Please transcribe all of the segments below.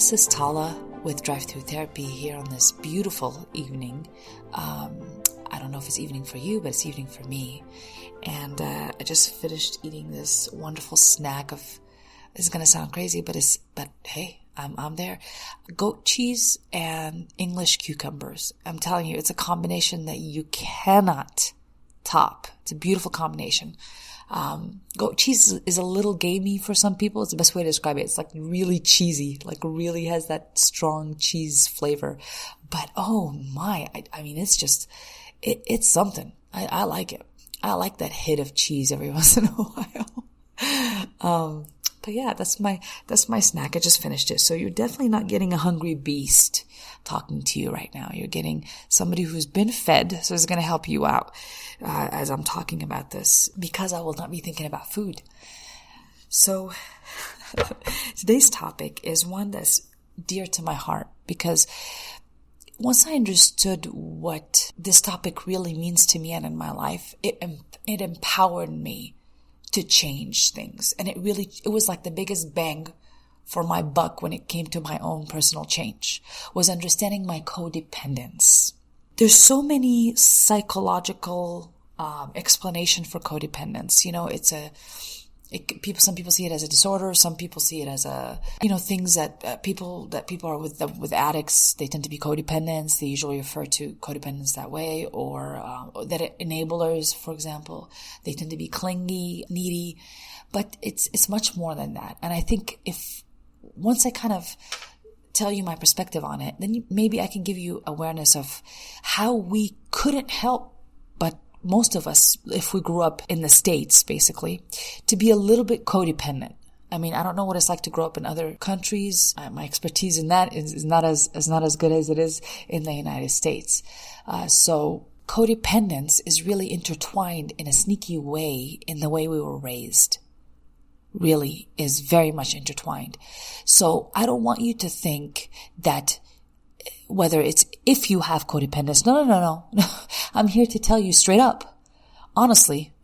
This is Tala with Drive-thru Therapy here on this beautiful evening. I don't know if it's evening for you, but it's evening for me. And I just finished eating this wonderful snack of, this is going to sound crazy, but hey, I'm there. Goat cheese and English cucumbers. I'm telling you, it's a combination that you cannot top. It's a beautiful combination. Goat cheese is a little gamey for some people. It's the best way to describe it. It's like really cheesy, like really has that strong cheese flavor. But oh my, I mean, it's just, it's something. I like it. I like that hit of cheese every once in a while. But yeah, that's my snack. I just finished it. So you're definitely not getting a hungry beast talking to you right now. You're getting somebody who's been fed. So it's going to help you out, as I'm talking about this, because I will not be thinking about food. So today's topic is one that's dear to my heart, because once I understood what this topic really means to me and in my life, it empowered me to change things. And it was like the biggest bang for my buck when it came to my own personal change, was understanding my codependence. There's so many psychological explanation for codependence. You know, some people see it as a disorder. Some people see it as things that people are with addicts, they tend to be codependents. They usually refer to codependence that way, or that enablers, for example, they tend to be clingy, needy, but it's much more than that. And I think once I kind of tell you my perspective on it, then maybe I can give you awareness of how we couldn't help but most of us, if we grew up in the States, basically, to be a little bit codependent. I mean, I don't know what it's like to grow up in other countries. My expertise in that is not as good as it is in the United States. So codependence is really intertwined in a sneaky way in the way we were raised. Really is very much intertwined. So I don't want you to think that whether it's if you have codependence. No. I'm here to tell you straight up, honestly,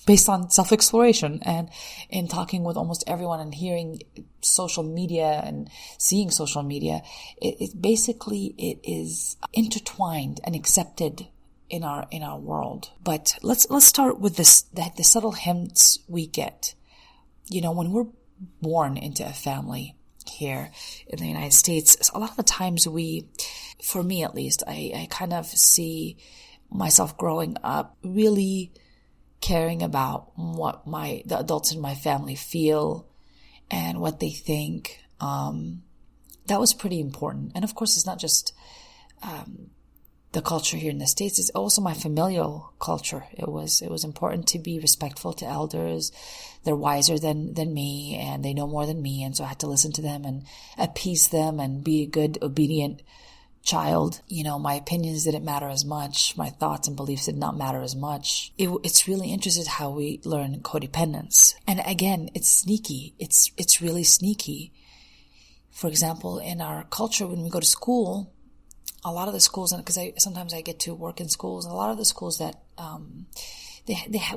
based on self-exploration and in talking with almost everyone and hearing social media and seeing social media, it basically is intertwined and accepted in our world. But let's start with the subtle hints we get. You know, when we're born into a family here in the United States, a lot of the times for me at least, I kind of see myself growing up really caring about what the adults in my family feel and what they think. That was pretty important. And of course, it's not just the culture here in the States, it's also my familial culture. It was important to be respectful to elders. They're wiser than me, and they know more than me, and so I had to listen to them and appease them and be a good, obedient child. You know, my opinions didn't matter as much. My thoughts and beliefs did not matter as much. It's really interesting how we learn codependence. And again, it's sneaky. It's really sneaky. For example, in our culture, when we go to school, a lot of the schools, and because sometimes I get to work in schools, and a lot of the schools that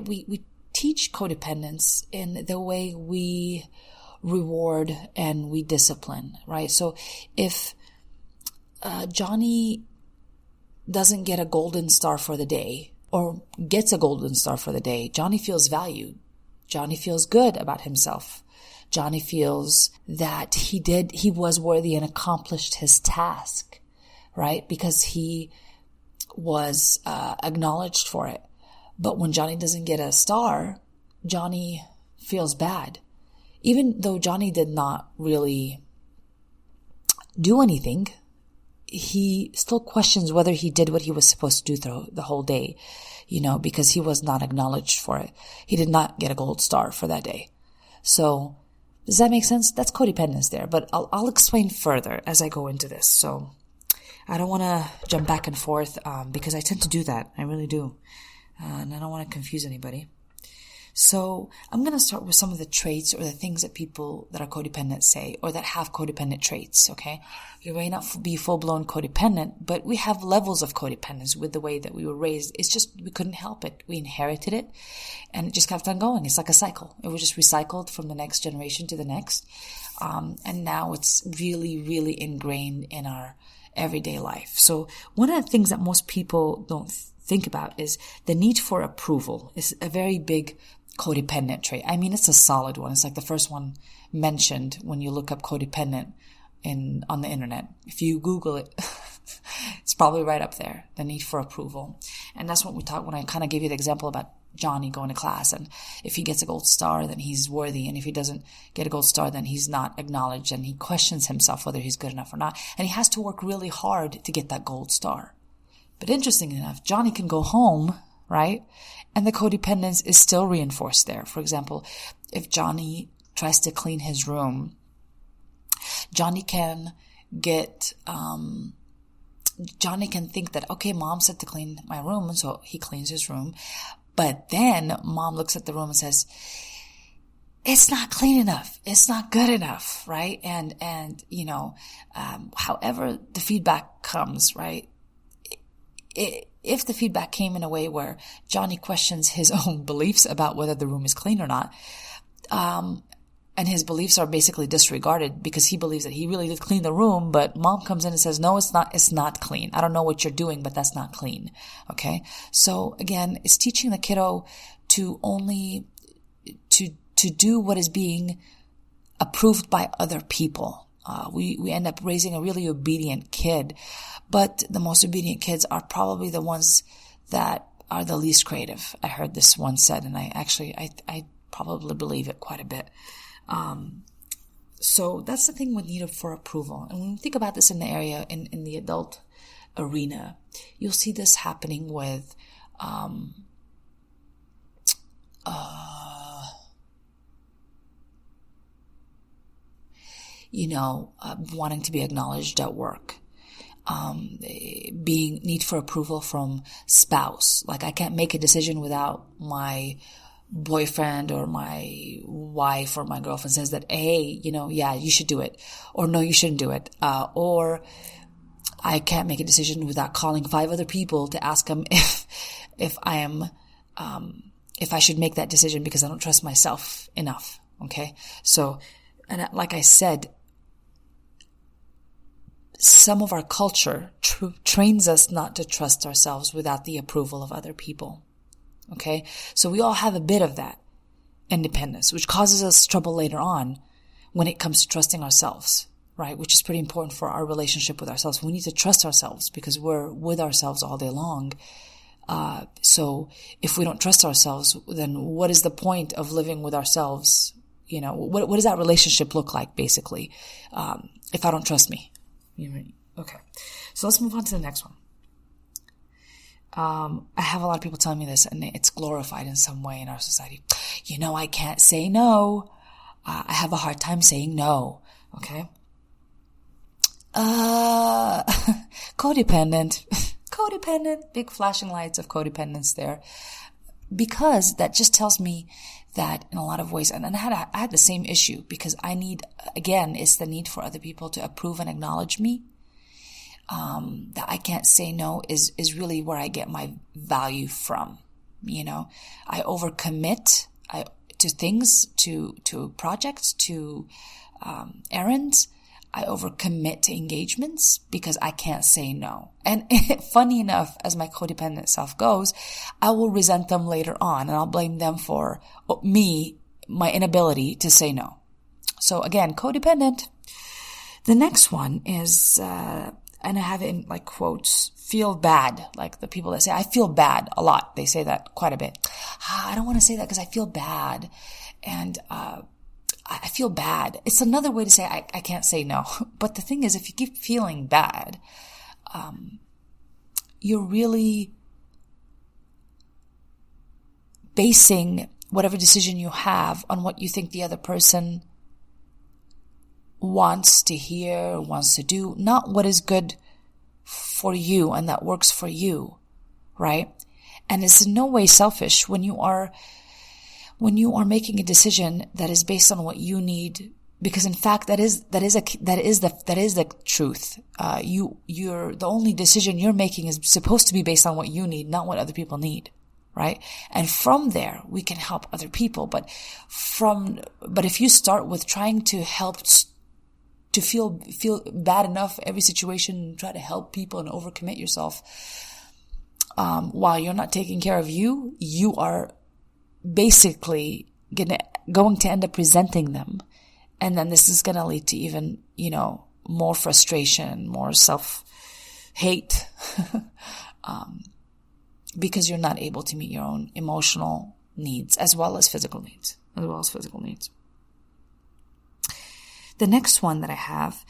we teach codependence in the way we reward and we discipline, right? So if Johnny doesn't get a golden star for the day, or gets a golden star for the day, Johnny feels valued. Johnny feels good about himself. Johnny feels that he was worthy and accomplished his task, right? Because he was acknowledged for it. But when Johnny doesn't get a star, Johnny feels bad. Even though Johnny did not really do anything, he still questions whether he did what he was supposed to do through the whole day, because he was not acknowledged for it. He did not get a gold star for that day. So does that make sense? That's codependence there, but I'll explain further as I go into this. So I don't want to jump back and forth, because I tend to do that. I really do. And I don't want to confuse anybody. So I'm going to start with some of the traits or the things that people that are codependent say or that have codependent traits, okay? You may not be full-blown codependent, but we have levels of codependence with the way that we were raised. It's just we couldn't help it. We inherited it, and it just kept on going. It's like a cycle. It was just recycled from the next generation to the next. And now it's really, really ingrained in our everyday life. So one of the things that most people don't think about is the need for approval is a very big codependent trait. I mean, it's a solid one. It's like the first one mentioned when you look up codependent on the internet. If you Google it, it's probably right up there, the need for approval. And that's what we talked when I kind of gave you the example about Johnny going to class, and if he gets a gold star, then he's worthy, and if he doesn't get a gold star, then he's not acknowledged, and he questions himself whether he's good enough or not, and he has to work really hard to get that gold star. But interesting enough, Johnny can go home, right? And the codependence is still reinforced there. For example, if Johnny tries to clean his room, Johnny can think that, okay, mom said to clean my room, and so he cleans his room. But then mom looks at the room and says, it's not clean enough. It's not good enough, right? And however the feedback comes, right? If the feedback came in a way where Johnny questions his own beliefs about whether the room is clean or not, and his beliefs are basically disregarded because he believes that he really did clean the room, but mom comes in and says, no, it's not clean. I don't know what you're doing, but that's not clean. Okay. So again, it's teaching the kiddo to only, to do what is being approved by other people. We end up raising a really obedient kid, but the most obedient kids are probably the ones that are the least creative. I heard this once said, and I probably believe it quite a bit. So that's the thing with need for approval. And when you think about this in the area, in the adult arena, you'll see this happening with, wanting to be acknowledged at work. Need for approval from spouse. Like, I can't make a decision without my boyfriend or my wife or my girlfriend says that, hey, yeah, you should do it, or no, you shouldn't do it. Or I can't make a decision without calling 5 other people to ask them if I should make that decision because I don't trust myself enough. Okay. So, and like I said, some of our culture trains us not to trust ourselves without the approval of other people. Okay. So we all have a bit of that independence, which causes us trouble later on when it comes to trusting ourselves, right? Which is pretty important for our relationship with ourselves. We need to trust ourselves because we're with ourselves all day long. So if we don't trust ourselves, then what is the point of living with ourselves? What does that relationship look like, basically, if I don't trust me? Okay. So let's move on to the next one. I have a lot of people telling me this, and it's glorified in some way in our society. I can't say no. I have a hard time saying no. Okay. Codependent, big flashing lights of codependence there, because that just tells me that in a lot of ways, and I had the same issue because it's the need for other people to approve and acknowledge me. That I can't say no is really where I get my value from. I overcommit to things, to projects, to errands. I overcommit to engagements because I can't say no. And funny enough, as my codependent self goes, I will resent them later on, and I'll blame them for my inability to say no. So again, codependent. The next one is, and I have it in like quotes, feel bad. Like the people that say, I feel bad a lot. They say that quite a bit. I don't want to say that because I feel bad. And, I feel bad. It's another way to say I can't say no. But the thing is, if you keep feeling bad, you're really basing whatever decision you have on what you think the other person wants to hear, wants to do, not what is good for you and that works for you, right? And it's in no way selfish when when you are making a decision that is based on what you need, because in fact that is the truth. You're the only decision you're making is supposed to be based on what you need, not what other people need, right? And from there we can help other people. But if you start with trying to help to feel bad enough every situation and try to help people and overcommit yourself, while you're not taking care of you, you are basically going to end up resenting them. And then this is going to lead to even, more frustration, more self-hate, because you're not able to meet your own emotional needs as well as physical needs. The next one that I have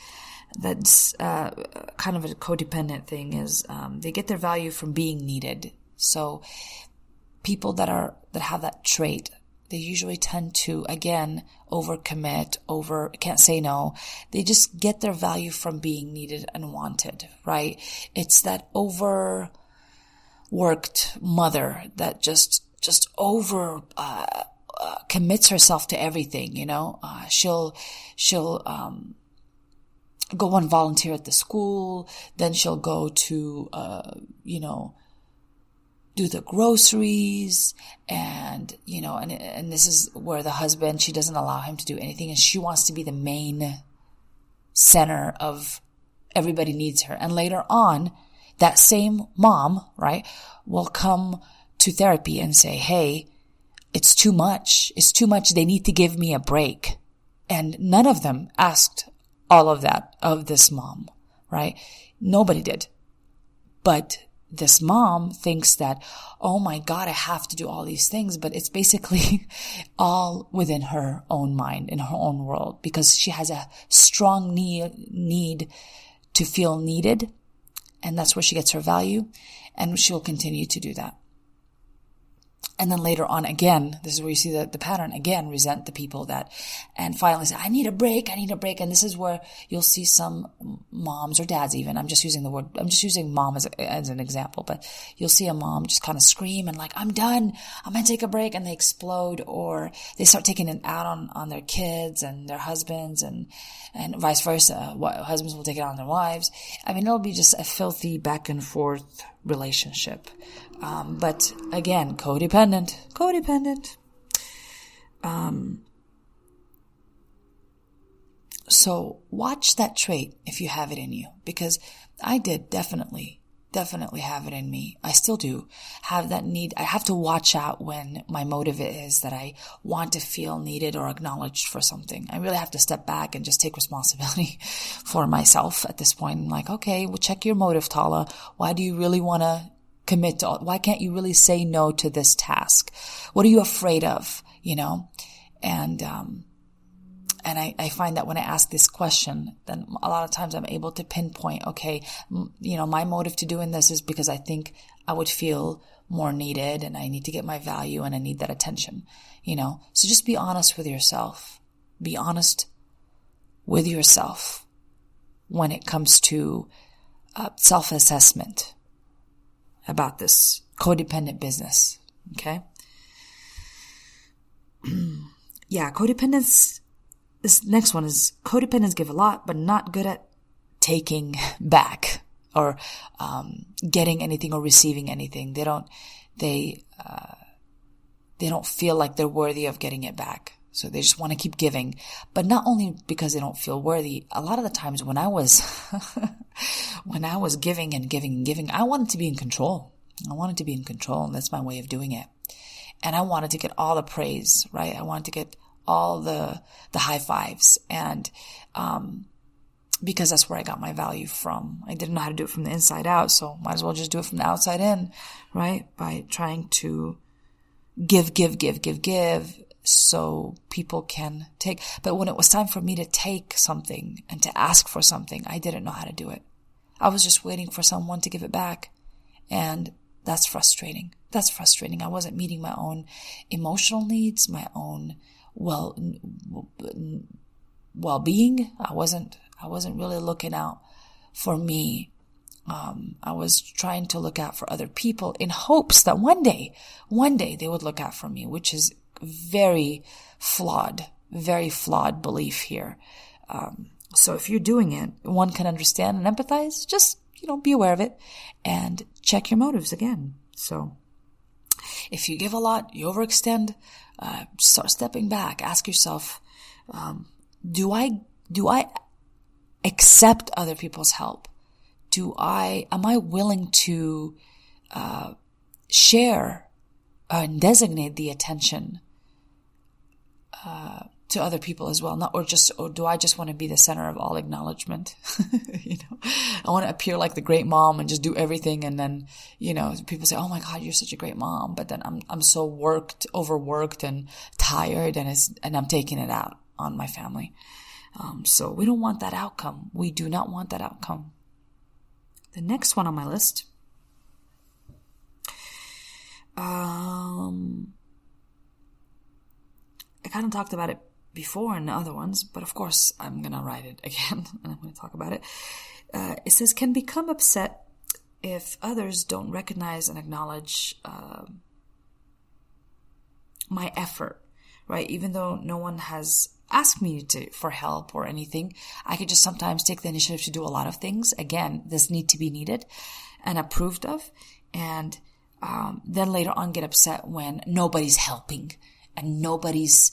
that's kind of a codependent thing is they get their value from being needed. So people that have that trait, they usually tend to, again, overcommit, can't say no. They just get their value from being needed and wanted, right? It's that overworked mother that just commits herself to everything, she'll go and volunteer at the school, then she'll go to, do the groceries, and this is where the husband, she doesn't allow him to do anything, and she wants to be the main center of everybody needs her. And later on, that same mom, right, will come to therapy and say, hey, it's too much. They need to give me a break. And none of them asked all of that of this mom, right? Nobody did. But this mom thinks that, oh my God, I have to do all these things, but it's basically all within her own mind, in her own world, because she has a strong need to feel needed, and that's where she gets her value, and she'll continue to do that. And then later on, again, this is where you see the pattern, again, resent the people and finally say, I need a break. And this is where you'll see some moms or dads even, I'm just using mom as an example, but you'll see a mom just kind of scream and like, I'm done. I'm going to take a break, and they explode, or they start taking it out on their kids and their husbands and vice versa. Husbands will take it on their wives. I mean, it'll be just a filthy back and forth relationship. But again, codependent. So watch that trait if you have it in you, because I did definitely have it in me. I still do have that need. I have to watch out when my motive is that I want to feel needed or acknowledged for something. I really have to step back and just take responsibility for myself at this point. I'm like, okay, well, check your motive, Tala. Why do you really want to commit to? Why can't you really say no to this task? What are you afraid of? And I find that when I ask this question, then a lot of times I'm able to pinpoint, okay, my motive to doing this is because I think I would feel more needed, and I need to get my value, and I need that attention, So just be honest with yourself. Be honest with yourself when it comes to self-assessment about this codependent business, okay? Yeah, codependence. This next one is codependents give a lot, but not good at taking back or getting anything or receiving anything. They don't feel like they're worthy of getting it back. So they just want to keep giving, but not only because they don't feel worthy. A lot of the times when I was giving and giving and giving, I wanted to be in control. And that's my way of doing it. And I wanted to get all the praise, right? I wanted to get all the high fives, and because that's where I got my value from. I didn't know how to do it from the inside out, so might as well just do it from the outside in, right? By trying to give, so people can take. But when it was time for me to take something and to ask for something, I didn't know how to do it. I was just waiting for someone to give it back, and that's frustrating. I wasn't meeting my own emotional needs, my own well-being. I wasn't really looking out for me. I was trying to look out for other people in hopes that one day they would look out for me, which is very flawed belief here. So if you're doing it, one can understand and empathize. Just, be aware of it and check your motives again. So if you give a lot, you overextend, start stepping back. Ask yourself, do I accept other people's help? Am I willing to share and designate the attention to other people as well? Or do I just want to be the center of all acknowledgement? I want to appear like the great mom and just do everything, and then people say, "Oh my God, you're such a great mom," but then I'm so overworked and tired, and I'm taking it out on my family. So we don't want that outcome. We do not want that outcome. The next one on my list, I kind of talked about it before in the other ones, but of course I'm going to write it again and I'm going to talk about it. It says, can become upset if others don't recognize and acknowledge my effort, right? Even though no one has asked me for help or anything, I could just sometimes take the initiative to do a lot of things. Again, this need to be needed and approved of. And then later on get upset when nobody's helping and nobody's,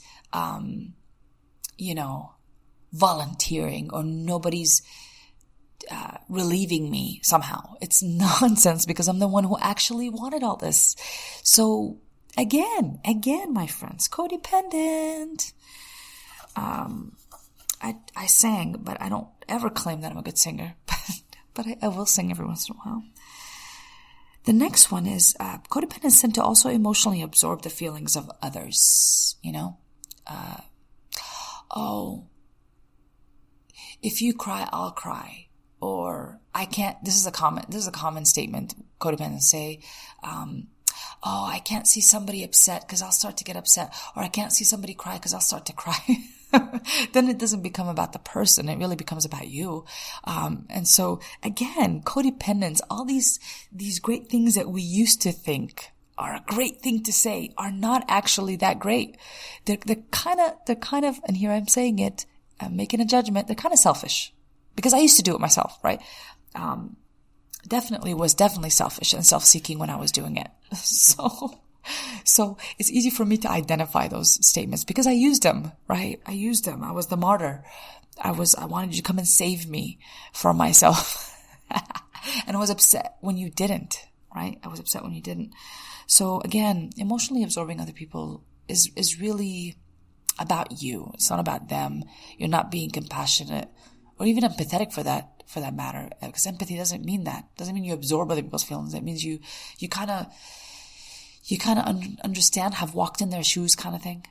volunteering, or nobody's relieving me somehow. It's nonsense, because I'm the one who actually wanted all this. So again, my friends, codependent. I sang, but I don't ever claim that I'm a good singer, but I will sing every once in a while. The next one is codependents tend to also emotionally absorb the feelings of others. If you cry, I'll cry, or I can't. This is a common statement codependents say. I can't see somebody upset because I'll start to get upset, or I can't see somebody cry because I'll start to cry. Then it doesn't become about the person. It really becomes about you. And so again, codependence, all these great things that we used to think are a great thing to say are not actually that great. They're kind of, and here I'm saying it, I'm making a judgment. They're kind of selfish, because I used to do it myself, right? Definitely selfish and self-seeking when I was doing it. So it's easy for me to identify those statements because I used them, right? I used them. I was the martyr. I wanted you to come and save me from myself. And I was upset when you didn't, right? I was upset when you didn't. So again, emotionally absorbing other people is really about you. It's not about them. You're not being compassionate or even empathetic for that matter. Because empathy doesn't mean that. It doesn't mean you absorb other people's feelings. It means you kind of understand, have walked in their shoes kind of thing.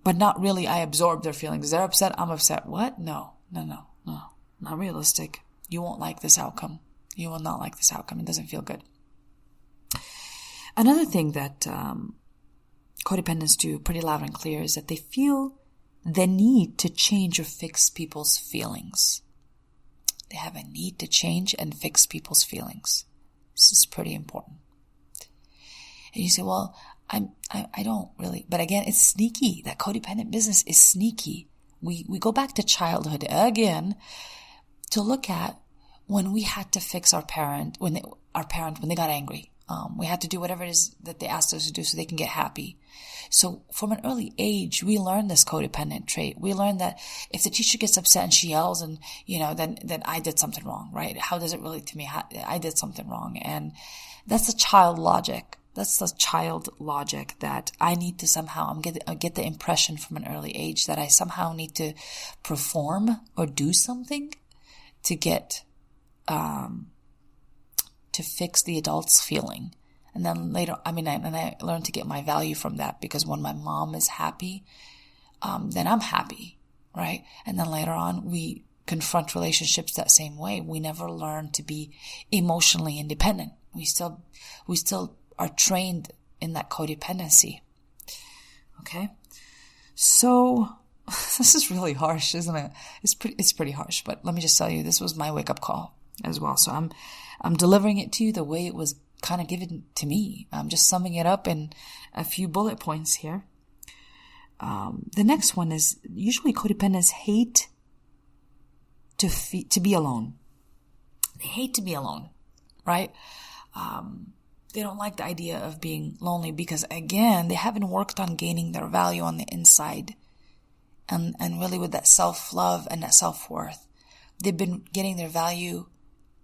But not really, I absorb their feelings. They're upset, I'm upset. What? No. Not realistic. You won't like this outcome. You will not like this outcome. It doesn't feel good. Another thing that codependents do pretty loud and clear is that they feel the need to change or fix people's feelings. They have a need to change and fix people's feelings. This is pretty important. And you say, well, I don't really, but again, it's sneaky. That codependent business is sneaky. We go back to childhood again to look at when we had to fix our parent, when they got angry. We had to do whatever it is that they asked us to do so they can get happy. So from an early age, we learn this codependent trait. We learn that if the teacher gets upset and she yells and, then I did something wrong, right? How does it relate to me? I did something wrong. And that's the child logic. That's the child logic that I need to somehow, I get the impression from an early age that I somehow need to perform or do something to get, to fix the adult's feeling. And then later, I learned to get my value from that, because when my mom is happy, then I'm happy, right? And then later on, we confront relationships that same way. We never learn to be emotionally independent. We still are trained in that codependency. Okay? So, this is really harsh, isn't it? It's pretty harsh, but let me just tell you, this was my wake-up call as well. So I'm delivering it to you the way it was kind of given to me. I'm just summing it up in a few bullet points here. The next one is usually codependents hate to be alone. They hate to be alone, right? They don't like the idea of being lonely because, again, they haven't worked on gaining their value on the inside and really with that self-love and that self-worth. They've been getting their value,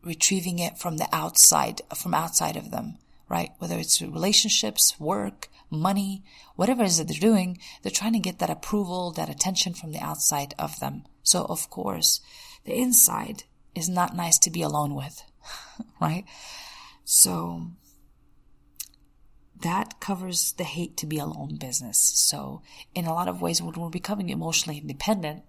retrieving it from the outside of them, right? Whether it's relationships, work, money, whatever it is that they're doing, they're trying to get that approval, that attention from the outside of them. So, of course, the inside is not nice to be alone with, right? So that covers the hate to be alone business. So in a lot of ways, when we're becoming emotionally independent,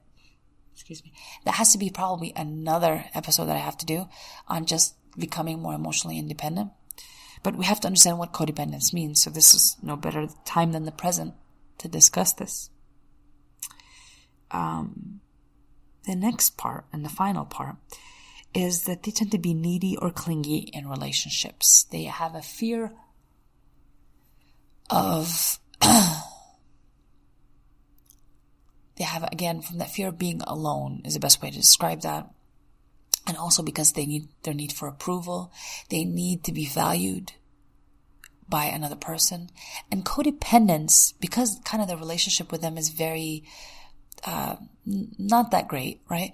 that has to be probably another episode that I have to do on just becoming more emotionally independent. But we have to understand what codependence means. So this is no better time than the present to discuss this. The next part and the final part is that they tend to be needy or clingy in relationships. They have a fear of, they have, again, from that fear of being alone is the best way to describe that. And also because they need their need for approval. They need to be valued by another person. And codependence, because kind of the relationship with them is very, not that great, right?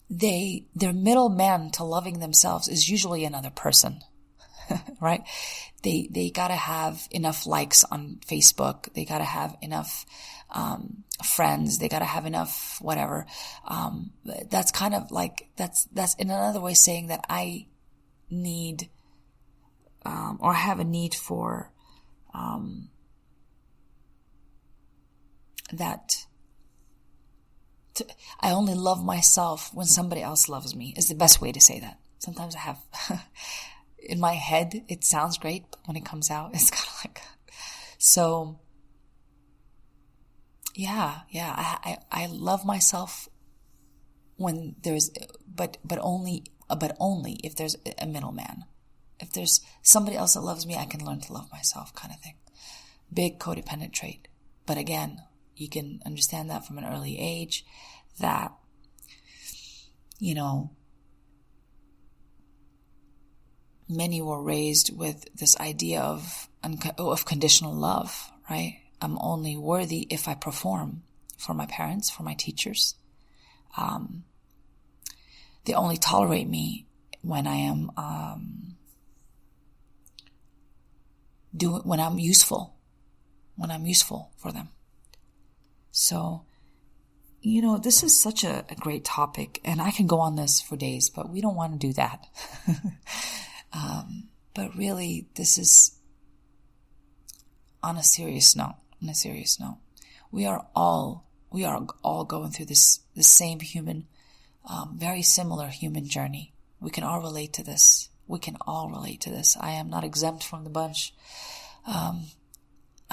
Their middleman to loving themselves is usually another person, right? They gotta have enough likes on Facebook. They gotta have enough, friends. They gotta have enough whatever. That's kind of like, that's in another way saying that I need, or have a need for, I only love myself when somebody else loves me is the best way to say that. Sometimes I have, in my head, it sounds great, but when it comes out, it's kind of like, so, yeah, I love myself when there's, but only if there's a middleman. If there's somebody else that loves me, I can learn to love myself, kind of thing. Big codependent trait. But again, you can understand that from an early age that, many were raised with this idea of conditional love, right? I'm only worthy if I perform for my parents, for my teachers. They only tolerate me when I am, when I'm useful for them. So, this is such a great topic, and I can go on this for days, but we don't want to do that. But really, this is on a serious note. We are all going through the same human, very similar human journey. We can all relate to this. I am not exempt from the bunch.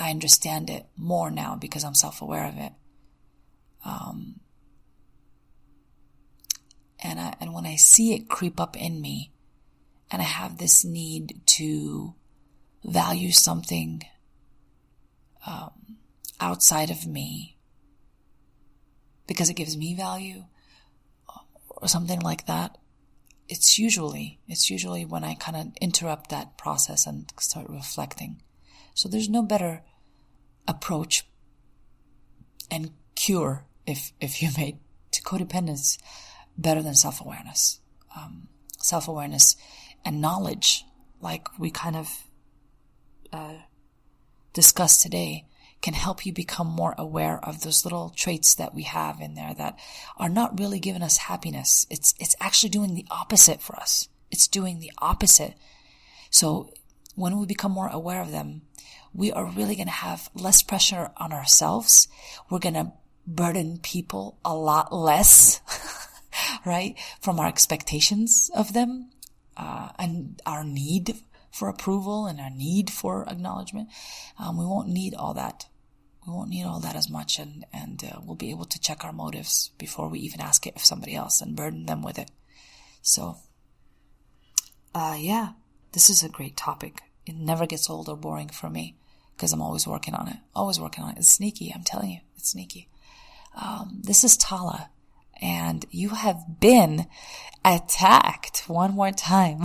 I understand it more now because I'm self-aware of it. And when I see it creep up in me, and I have this need to value something outside of me because it gives me value or something like that, it's usually when I kind of interrupt that process and start reflecting. So there's no better approach and cure, if you may, to codependence better than self-awareness. Self-awareness and knowledge, like we kind of discussed today, can help you become more aware of those little traits that we have in there that are not really giving us happiness. It's actually doing the opposite for us. It's doing the opposite. So when we become more aware of them, we are really going to have less pressure on ourselves. We're going to burden people a lot less, right? From our expectations of them, and our need for approval and our need for acknowledgement. We won't need all that. We won't need all that as much, and we'll be able to check our motives before we even ask it of somebody else and burden them with it. So, this is a great topic. It never gets old or boring for me because I'm always working on it. Always working on it. It's sneaky. I'm telling you, it's sneaky. This is Tala, and you have been attacked one more time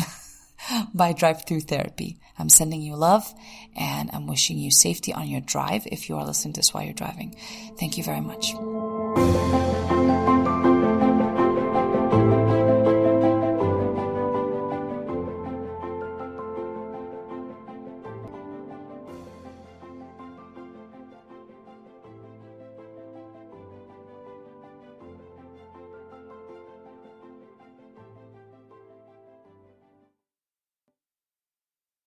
by drive-thru therapy. I'm sending you love, and I'm wishing you safety on your drive if you are listening to this while you're driving. Thank you very much.